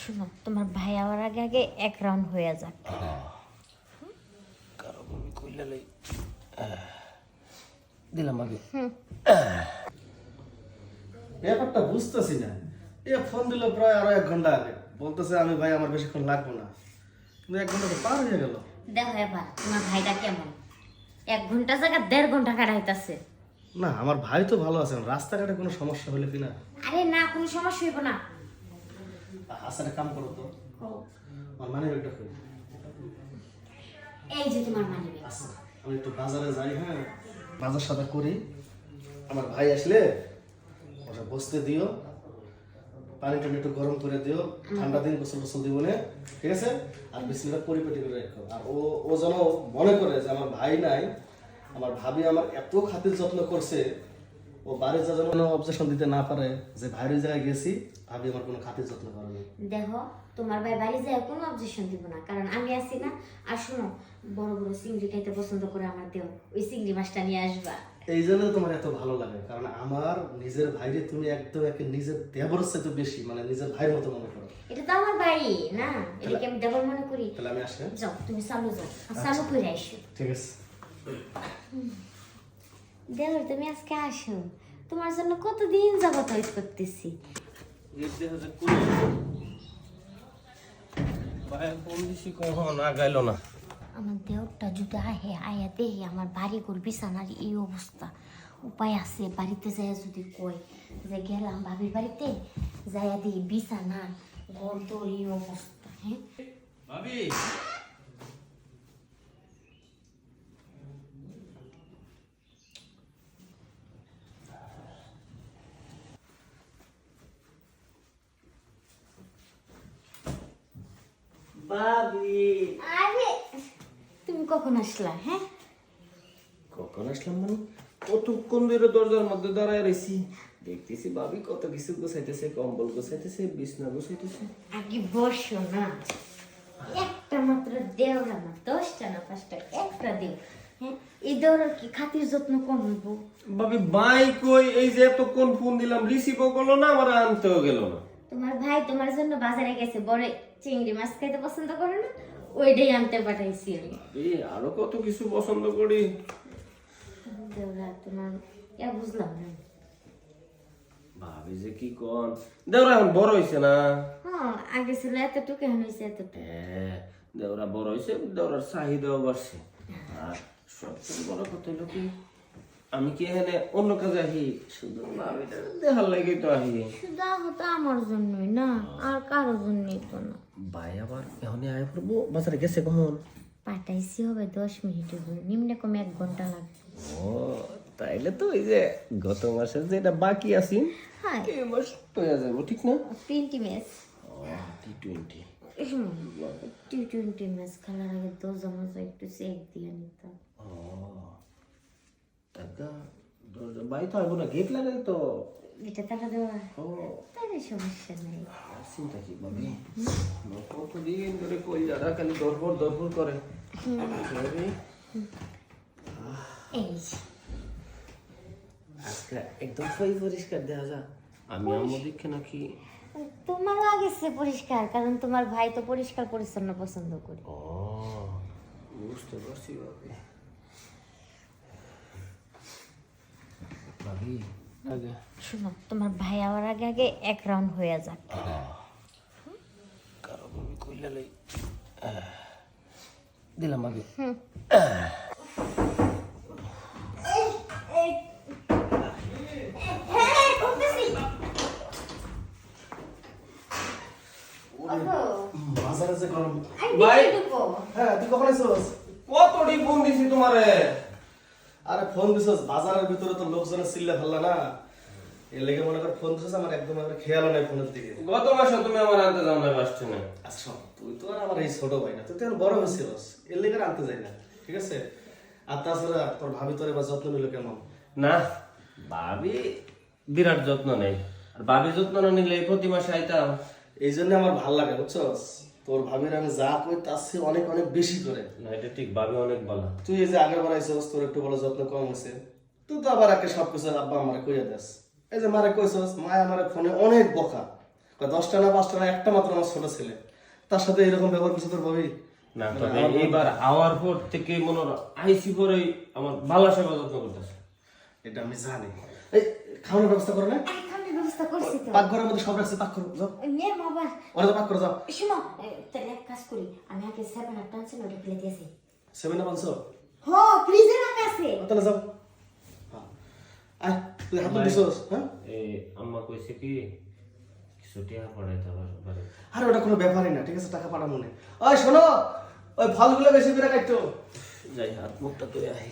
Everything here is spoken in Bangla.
শোনো, তোমার ভাই আওয়ার আগে আগে এক রাউন্ড হয়ে যাক। কারো বমি কইলালে দিলাম আগে। ব্যাপারটা বুঝতেছি না। এ ফোন দিল প্রায় আরো 1 ঘন্টা আগে, বলতেছে আমি ভাই আমার বেশিক্ষণ লাগবে না, কিন্তু 1 ঘন্টা তো পার হয়ে গেল। দেখো এবার তোমার ভাইটা কেমন, 1 ঘন্টা জায়গা 1.5 ঘন্টা কাটাইতেছে। না, আমার ভাই তো ভালো আছে, রাস্তাঘাটে কোনো সমস্যা হলে কিনা। আরে না, কোনো সমস্যা হইব না। আসারে কাম করো তো, আমার মানি ব্যাগটা কই? এই যে তোমার মানি ব্যাগ। আচ্ছা, আমি একটু বাজারে যাই। হ্যাঁ, বাজার সাথে করি। আমার ভাই আসলে ওটা বসতে দিও, পানিটা একটু গরম করে দিও, ঠান্ডা দিন গোসল টোসল দিব না, ঠিক আছে? আর বিছানাটা পরিপাটি করে রাখো। আর ও ও যেন মনে করে যে আমার ভাই নাই, আমার ভাবি আমার এত খাতির যত্ন করছে, ও বাড়ি যা যেন অবজেকশন দিতে না পারে যে ভাইয়ের জায়গায় গেছি, ভাবি আমার কোনো খাতির যত্ন করে না। দেখো তোমার ভাই বাড়ি যায় কোনো অবজেকশন দিব না, কারণ আমি আছি না। আর শোনো, বড় বড় চিংড়ি খাইতে পছন্দ করে আমার দেও, ওই চিংড়ি মাছটা নিয়ে আসবা। এই জন্য তোমার এত ভালো লাগে, কারণ আমার নিজের ভাইরে তুমি একদম একে নিজের দেবরের চেয়ে বেশি, মানে নিজের ভাইয়ের মতো মনে করো। এটা তো আমার বাড়ি না, এটাকে আমি দেবর মনে করি। তাহলে আমি আসি। যাও তুমি চালু যাও, আর চালু করে আসো। ঠিক আছে। দেবর তুমি আজকে আসো, তোমার জন্য কতদিন যাবত ওয়েট করতেছি। ভাই ফোন দিছি কখন আগাইলো না। আমার দেহটা যদি আয়া দেহে আমার বাড়ি ঘর বিছানার এই অবস্থা, উপায় আছে বাড়িতে যাইয়া যদি কই যে গেলাম ভাবির বাড়িতে, যাইয়া দিই বিছানা ঘর তোর এই অবস্থা। হ্যাঁ ভাবি ভাবি আরে তুমি কখন আসলা? হ্যাঁ কখন আসলাম মানে কতক্ষণ ধরে দরজার মধ্যে দাঁড়ায় রয়েছি, দেখতেছি ভাবি কত কিছু গোছাইতেছে, কম্বল গোছাইতেছে, বিছনা গোছাইতেছে। আগে বসো না, একটা মাত্র দেও না, 10টা না 5টা, একটা দেও। হ্যাঁ এই দেওয়ার কি খাতির যত্ন কম হইব? ভাবি বাই কই, এই যে এতক্ষণ ফোন দিলাম রিসিভও করলো না, আমার আনতেও গেল না। তোমার ভাই তোমার জন্য বাজারে গেছে, বড় চিংড়ি মাছ খাইতে পছন্দ করে না, ওইটাই আনতে পাঠাইছি আমি। এই আরো কত কিছু পছন্দ করি। দেওরা তোমার বুঝলাম না। ভাবি যে কি কোন দেওরা এখন বড় হইছে না। হ্যাঁ আগে ছিল এতটুকু, এখন হয়েছে এতটুকু। হ্যাঁ দেওরা বড় হইছে, দেওরার চাহিদাও বাড়ছে। আর সবচেয়ে বড় কথা হলো কি, আমি কি এখানে অন্য কাজে আহি, শুধু ভাবিটা দেখার লাগে তো আহি। শুধু হতো আমার জন্যই না, আর কারো জন্যই তো না। ভাই আবার এখন আয় পড়বো, বাজারে গেছে কখন? পাঠাইছি হবে 10 মিনিটের উপরে, নিম্নে কমে 1 ঘন্টা লাগবে। ও তাইলে তো ওই যে গত মাসের যেটা বাকি আছি হ্যাঁ এই মাস হয়ে যাবো, ঠিক না? 20 ম্যাচ T20 T20 ম্যাচ খেলার আগে 10 মজা একটু চেক দিয়ে নিতাম। টাকা ভাই তো আইবো না, গেট লাগাই তো। এটা টাকা দেওয়া ও তাহলে সমস্যা নেই। চিন্তা কি ভাবি, কতদিন ধরে কই যারা খালি দরপর করে। ভাবি, এই যে, আজকে একদম পরিষ্কার দেখা যা। আমি আমার দিকে নাকি তোমার লাগেছে পরিষ্কার, কারণ তোমার ভাই তো পরিষ্কার পরিচ্ছন্ন পছন্দ করে। ও বুঝতে পারছি ভাবি। ভাবি শোনো, তোমার ভাই আওয়ার আগে আগে এক রাউন্ড হয়ে যাক। কারো বমি কইলালে দিলাম আগে। বাজারে যে গরম। ভাই হ্যাঁ, তুই কখন আইছস? কতটি ফোন দিছি তোমারে। আরে ফোন দিছস, বাজারের ভিতরে তো লোকজনের চিল্লা ফাল্লা না, এর লেগে মনে কর ফোন দিছস, আমার একদম আমার খেয়ালও নাই ফোনের দিকে। গত মাসে তুমি আমার আনতে যাও না বাসছে না। আচ্ছা শোন, তুই তো আর আমার এই ছোট ভাই না, তুই তো আর বড় হয়েছিস, এর লেগে আর আনতে যাই না, ঠিক আছে? আর তাছাড়া তোর ভাবি তোর এবার যত্ন নিল কেমন? না ভাবি বিরাট যত্ন নেই, আর ভাবি যত্ন না নিলে প্রতি মাসে আইতাম। এই জন্য আমার ভাল লাগে, বুঝছস? তোর ভাবির আমি যা কই তার চেয়ে অনেক অনেক বেশি করে। না এটা ঠিক, ভাবি অনেক ভালো। তুই এই যে আগের বার আইছস, তোর একটু বড় যত্ন কম হয়েছে, তুই তো আবার একে সবকিছু আব্বা আমারে কইয়া দেস। এই যে মারে কইছস, মা আমারে ফোনে অনেক বকা, 10টা না 5টা না একটা মাত্র আমার ছোট ছেলে, তার সাথে এরকম ব্যবহার করছে তোর ভাবি? না তবে এইবার আওয়ার পর থেকে মনে হয় আইসি পরে আমার ভালো সেবা যত্ন করতেছে। এটা আমি জানি। এই খাওয়ানোর ব্যবস্থা করো না? খাওয়ানোর ব্যবস্থা করছি তো। পাকঘরের মধ্যে সব রাখছে, পাক করো যাও। ওই মেয়ের মা আবার ওরা পাক করে যাও। শোনো, তাহলে এক কাজ করি, আমি আগে 7 টানছি না, ওটা ফেলে দিয়েছি। 7 আপ আনছো? হ, ফ্রিজে রাখা আছে। তাহলে যাও। হ্যাঁ। আয় তুই হাত দিছস, হ্যাঁ? এই আম্মা কইছে কি কিছু টাকা পড়াইতে পারে। আরে ওটা কোনো ব্যাপারই না, ঠিক আছে, টাকা পাঠাবো না। ওই শোনো, ওই ফলগুলো বেশি করে কাটতো। যাই হাত মুখটা ধুয়ে আই।